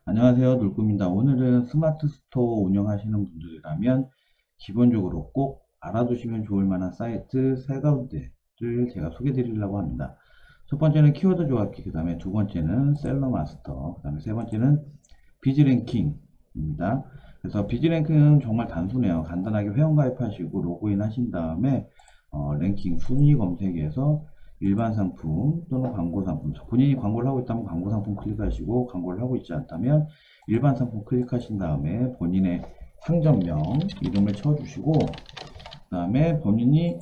안녕하세요. 놀꾸입니다. 오늘은 스마트 스토어 운영하시는 분들이라면 기본적으로 꼭 알아두시면 좋을 만한 사이트 세 가지를 제가 소개해 드리려고 합니다. 첫 번째는 키워드 조합기, 그 다음에 두 번째는 셀러 마스터, 그 다음에 세 번째는 비즈랭킹입니다. 그래서 비즈랭킹은 정말 단순해요. 간단하게 회원가입하시고 로그인 하신 다음에 랭킹 순위 검색에서 일반 상품 또는 광고 상품, 본인이 광고를 하고 있다면 광고 상품 클릭하시고, 광고를 하고 있지 않다면 일반 상품 클릭하신 다음에 본인의 상점명 이름을 쳐주시고, 그 다음에 본인이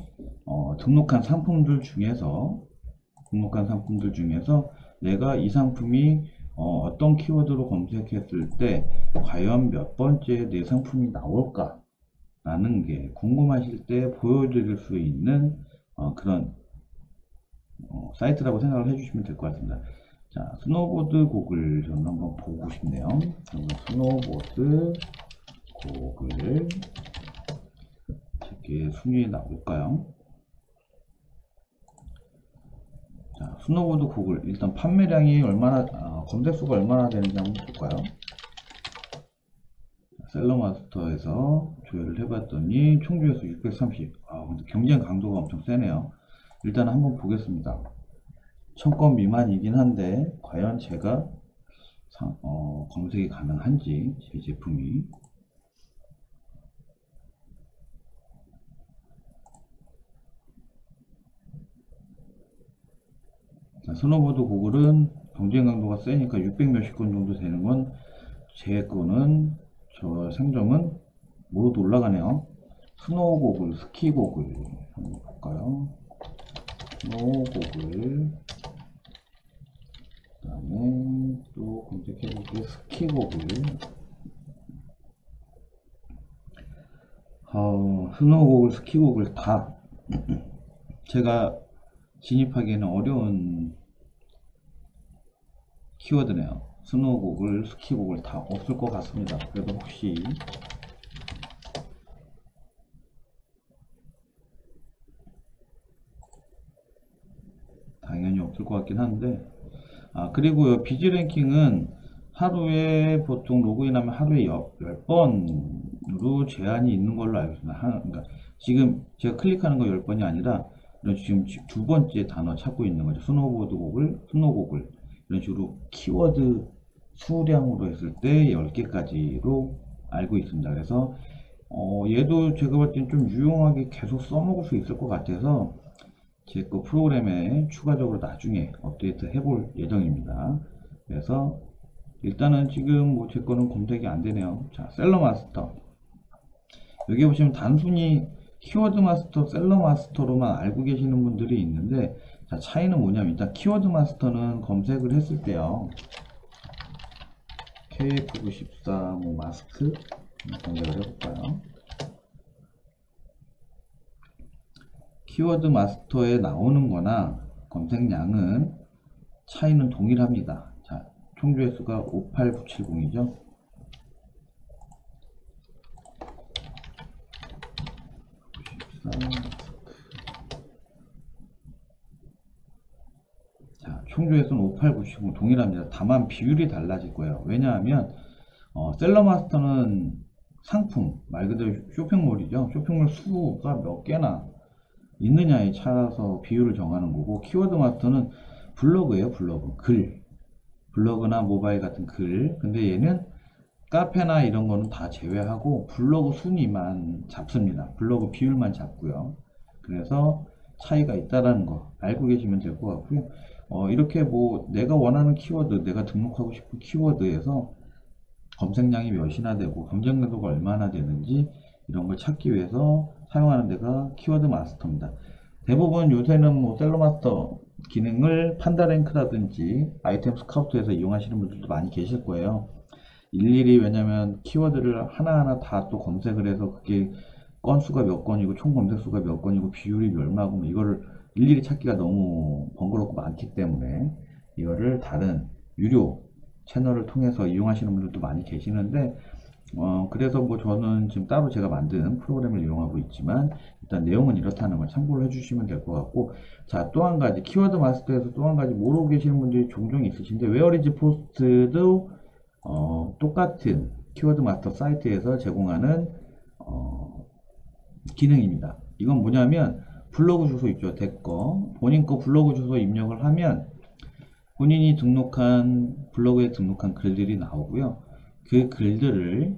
등록한 상품들 중에서 내가 이 상품이 어떤 키워드로 검색했을 때 과연 몇 번째 내 상품이 나올까 라는 게 궁금하실 때 보여드릴 수 있는 그런 사이트라고 생각을 해주시면 될 것 같습니다. 자, 스노보드 곡을 저는 한번 보고 싶네요. 스노보드 곡을 이렇게 순위에 나올까요? 자, 스노보드 곡을 일단 판매량이 얼마나 검색수가 얼마나 되는지 한번 볼까요? 셀러마스터에서 조회를 해봤더니 총 조회수 630. 근데 경쟁 강도가 엄청 세네요. 일단 한번 보겠습니다. 1000건 미만이긴 한데 과연 제가 검색이 가능한지, 제 제품이. 스노보드 고글은 경쟁 강도가 세니까 600 몇십 건 정도 되는 건 제 거는, 저 상점은 모두 올라가네요. 스노우 고글, 스키 고글 한번 볼까요? 스노우 고글, 그 다음에 또 검색해볼게요. 스키 고글. 스노우 고글, 스키 고글 다 제가 진입하기에는 어려운 키워드네요. 스노우 고글, 스키 고글 다 없을 것 같습니다. 그래도 혹시 당연히 없을 것 같긴 한데, 그리고요, 비즈랭킹은 하루에 보통 로그인하면 하루에 10번으로 제한이 있는 걸로 알고 있습니다. 그러니까 지금 제가 클릭하는 거 10번이 아니라 이런 지금 두 번째 단어 찾고 있는 거죠. 스노보드 곡을, 스노곡을 이런 식으로 키워드 수량으로 했을 때 10개까지로 알고 있습니다. 그래서 얘도 제가 볼 땐 좀 유용하게 계속 써먹을 수 있을 것 같아서 제 거 프로그램에 추가적으로 나중에 업데이트 해볼 예정입니다. 그래서 일단은 지금 뭐 제 거는 검색이 안 되네요. 자, 셀러 마스터. 여기 보시면 단순히 키워드 마스터, 셀러 마스터로만 알고 계시는 분들이 있는데, 자, 차이는 뭐냐면, 일단 키워드 마스터는 검색을 했을 때요, KF94 뭐 마스크 검색을 해볼까요? 키워드 마스터에 나오는 거나 검색량은 차이는 동일합니다. 자, 총 조회수가 58970이죠. 자, 총 조회수는 58970 동일합니다. 다만 비율이 달라질 거예요. 왜냐하면 셀러 마스터는 상품, 말 그대로 쇼핑몰이죠. 쇼핑몰 수가 몇 개나 있느냐에 따라서 비율을 정하는 거고, 키워드 마스터는 블로그예요. 블로그, 글, 블로그나 모바일 같은 글. 근데 얘는 카페나 이런 거는 다 제외하고 블로그 순위만 잡습니다. 블로그 비율만 잡고요. 그래서 차이가 있다라는 거 알고 계시면 될 것 같고요. 이렇게 뭐 내가 원하는 키워드, 내가 등록하고 싶은 키워드에서 검색량이 몇이나 되고 경쟁 강도가 얼마나 되는지 이런 걸 찾기 위해서 사용하는 데가 키워드 마스터입니다. 대부분 요새는 뭐 셀러 마스터 기능을 판다랭크라든지 아이템 스카우트에서 이용하시는 분들도 많이 계실 거예요. 일일이, 왜냐면 키워드를 하나하나 다 또 검색을 해서 그게 건수가 몇 건이고 총 검색수가 몇 건이고 비율이 얼마고 이거를 일일이 찾기가 너무 번거롭고 많기 때문에 이거를 다른 유료 채널을 통해서 이용하시는 분들도 많이 계시는데, 그래서 뭐 저는 지금 따로 제가 만든 프로그램을 이용하고 있지만 일단 내용은 이렇다는 걸 참고를 해주시면 될 것 같고, 자, 또 한 가지 키워드 마스터에서 또 한 가지 모르고 계시는 분들이 종종 있으신데, 웨어리즈 포스트도 똑같은 키워드 마스터 사이트에서 제공하는 기능입니다. 이건 뭐냐면 블로그 주소 있죠. 제 거 본인 거 블로그 주소 입력을 하면 본인이 등록한 블로그에 등록한 글들이 나오고요. 그 글들을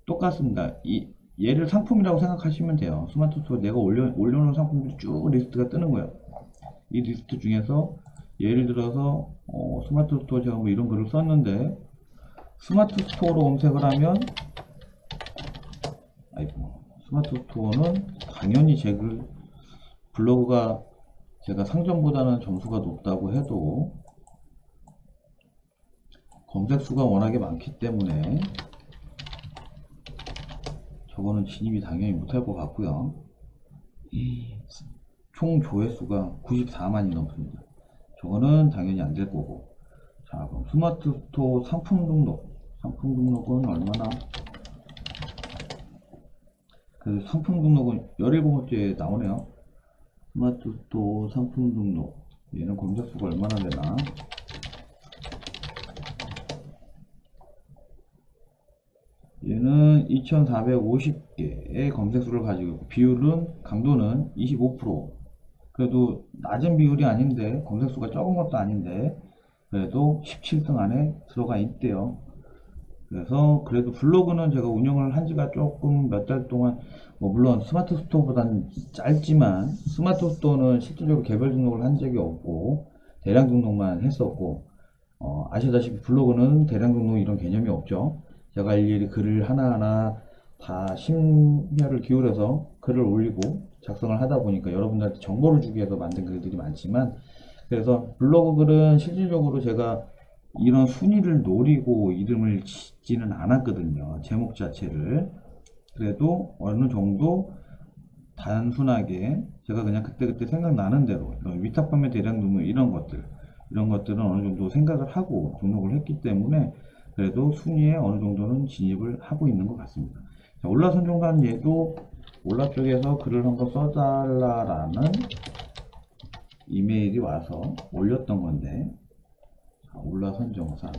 똑같습니다. 얘를 상품이라고 생각하시면 돼요. 스마트 스토어 내가 올려놓은 상품들이 쭉 리스트가 뜨는 거예요. 이 리스트 중에서 예를 들어서 스마트 스토어 제가 뭐 이런 글을 썼는데 스마트 스토어로 검색을 하면 스마트 스토어는 당연히 제 글 블로그가 제가 상점보다는 점수가 높다고 해도 검색 수가 워낙에 많기 때문에 저거는 진입이 당연히 못할 것 같고요. 총 조회수가 94만이 넘습니다. 저거는 당연히 안 될 거고. 자, 그럼 스마트 스토어 상품 등록은 얼마나? 그래서 상품 등록은 17번째에 나오네요. 스마트 스토어 상품 등록. 얘는 검색 수가 얼마나 되나? 얘는 2450개의 검색수를 가지고 있고 비율은 강도는 25%. 그래도 낮은 비율이 아닌데 검색수가 적은 것도 아닌데 그래도 17등 안에 들어가 있대요. 그래서 그래도 블로그는 제가 운영을 한 지가 조금 몇 달 동안 물론 스마트 스토어보다는 짧지만 스마트 스토어는 실질적으로 개별 등록을 한 적이 없고 대량 등록만 했었고 아시다시피 블로그는 대량 등록 이런 개념이 없죠. 제가 일일이 글을 하나하나 다 심혈을 기울여서 글을 올리고 작성을 하다 보니까 여러분들한테 정보를 주기 위해서 만든 글들이 많지만 그래서 블로그 글은 실질적으로 제가 이런 순위를 노리고 이름을 짓지는 않았거든요. 제목 자체를. 그래도 어느 정도 단순하게 제가 그냥 그때그때 생각나는 대로 위탁 판매 대량 등록 이런 것들은 어느 정도 생각을 하고 등록을 했기 때문에 그래도 순위에 어느 정도는 진입을 하고 있는 것 같습니다. 자, 올라선정산 얘도 올라 쪽에서 글을 한번 써달라라는 이메일이 와서 올렸던 건데, 자, 올라선정산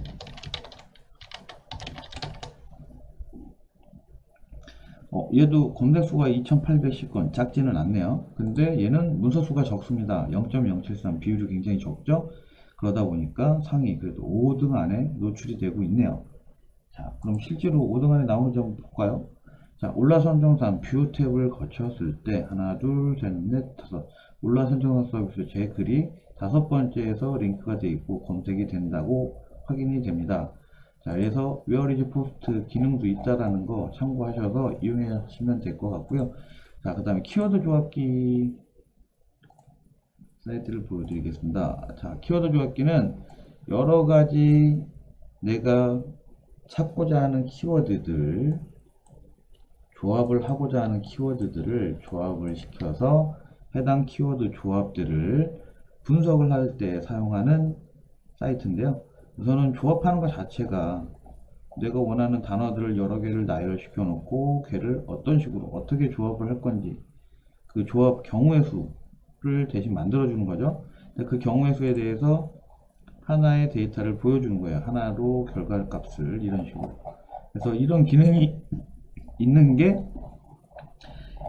얘도 검색수가 2810건 작지는 않네요. 근데 얘는 문서수가 적습니다. 0.073 비율이 굉장히 적죠. 그러다 보니까 상위 그래도 5등 안에 노출이 되고 있네요. 자, 그럼 실제로 5등 안에 나오는지 한번 볼까요? 자, 올라선정산 뷰 탭을 거쳤을 때 하나, 둘, 셋, 넷, 다섯 올라선정산 서비스 제 글이 5번째에서 링크가 되어 있고 검색이 된다고 확인이 됩니다. 자, 그래서 Where is Post 기능도 있다라는 거 참고하셔서 이용하시면 될 것 같고요. 자, 그 다음에 키워드 조합기 사이트를 보여드리겠습니다. 자, 키워드 조합기는 여러가지 내가 찾고자 하는 키워드들, 조합을 하고자 하는 키워드들을 조합을 시켜서 해당 키워드 조합들을 분석을 할 때 사용하는 사이트인데요. 우선은 조합하는 것 자체가 내가 원하는 단어들을 여러 개를 나열시켜 놓고 걔를 어떤 식으로 어떻게 조합을 할 건지 그 조합 경우의 수를 대신 만들어 주는 거죠. 그 경우의 수에 대해서 하나의 데이터를 보여주는 거예요. 하나로 결과값을 이런 식으로. 그래서 이런 기능이 있는 게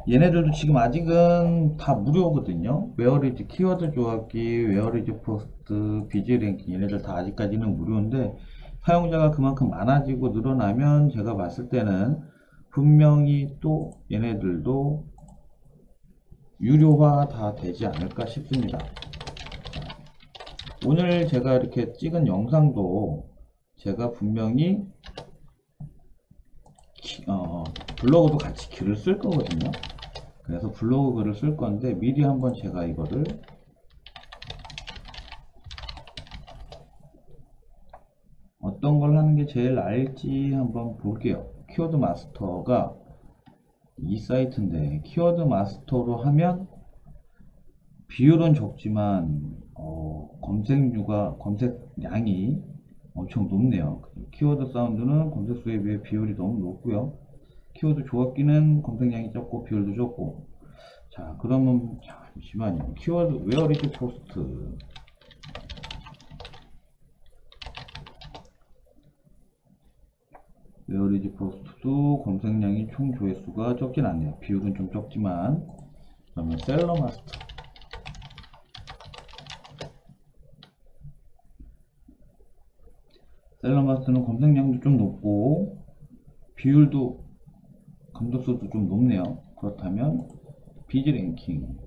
얘네들도 지금 아직은 다 무료거든요. 웨어리즈 키워드 조합기, 웨어리즈 포스트, 비지 랭킹 얘네들 다 아직까지는 무료인데 사용자가 그만큼 많아지고 늘어나면 제가 봤을 때는 분명히 또 얘네들도 유료화 다 되지 않을까 싶습니다. 오늘 제가 이렇게 찍은 영상도 제가 분명히 블로그도 같이 글을 쓸 거거든요. 그래서 블로그 글을 쓸 건데 미리 한번 제가 이거를 어떤 걸 하는 게 제일 나을지 한번 볼게요. 키워드 마스터가 이 사이트인데 키워드 마스터로 하면 비율은 적지만 검색량이 엄청 높네요. 키워드 사운드는 검색수에 비해 비율이 너무 높고요. 키워드 조합기는 검색량이 적고 비율도 적고. 자, 그러면 잠시만요. 키워드 웨어리즈 포스트 웨어리지 포스트도 검색량이 총 조회수가 적진 않네요. 비율은 좀 적지만. 그러면 셀러마스터. 셀러마스터는 검색량도 좀 높고 비율도 감독수도 좀 높네요. 그렇다면 비즈랭킹.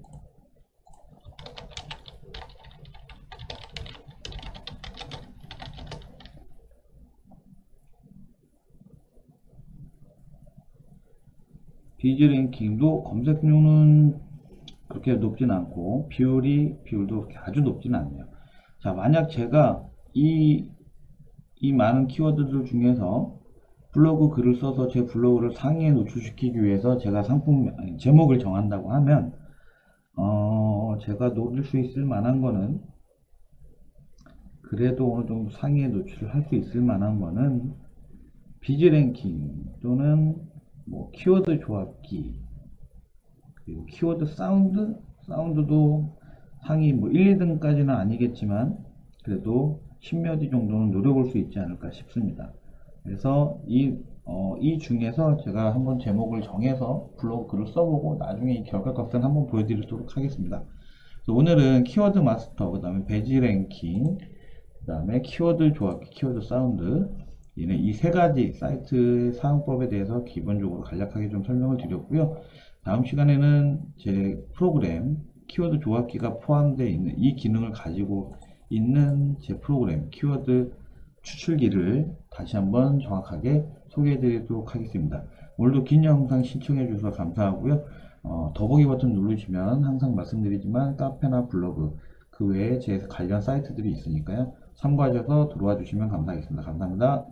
비즈랭킹도 검색료는 그렇게 높진 않고 비율도 그렇게 아주 높진 않네요. 자, 만약 제가 이 많은 키워드들 중에서 블로그 글을 써서 제 블로그를 상위에 노출시키기 위해서 제가 제목을 정한다고 하면 제가 노릴 수 있을 만한 거는, 그래도 어느 정도 상위에 노출을 할 수 있을 만한 거는 비즈랭킹 또는 뭐 키워드 조합기, 그리고 키워드 사운드도 상위 뭐 1, 2등까지는 아니겠지만 그래도 10몇 위 정도는 노려볼 수 있지 않을까 싶습니다. 그래서 이 중에서 제가 한번 제목을 정해서 블로그 글을 써보고 나중에 이 결과값은 한번 보여드리도록 하겠습니다. 오늘은 키워드 마스터, 그 다음에 배지 랭킹, 그 다음에 키워드 조합기, 키워드 사운드, 이 세 가지 사이트 사용법에 대해서 기본적으로 간략하게 좀 설명을 드렸고요. 다음 시간에는 제 프로그램 키워드 조합기가 포함되어 있는 이 기능을 가지고 있는 제 프로그램 키워드 추출기를 다시 한번 정확하게 소개해 드리도록 하겠습니다. 오늘도 긴 영상 시청해 주셔서 감사하고요. 더보기 버튼 누르시면 항상 말씀드리지만 카페나 블로그 그 외에 제 관련 사이트들이 있으니까요. 참고하셔서 들어와 주시면 감사하겠습니다. 감사합니다.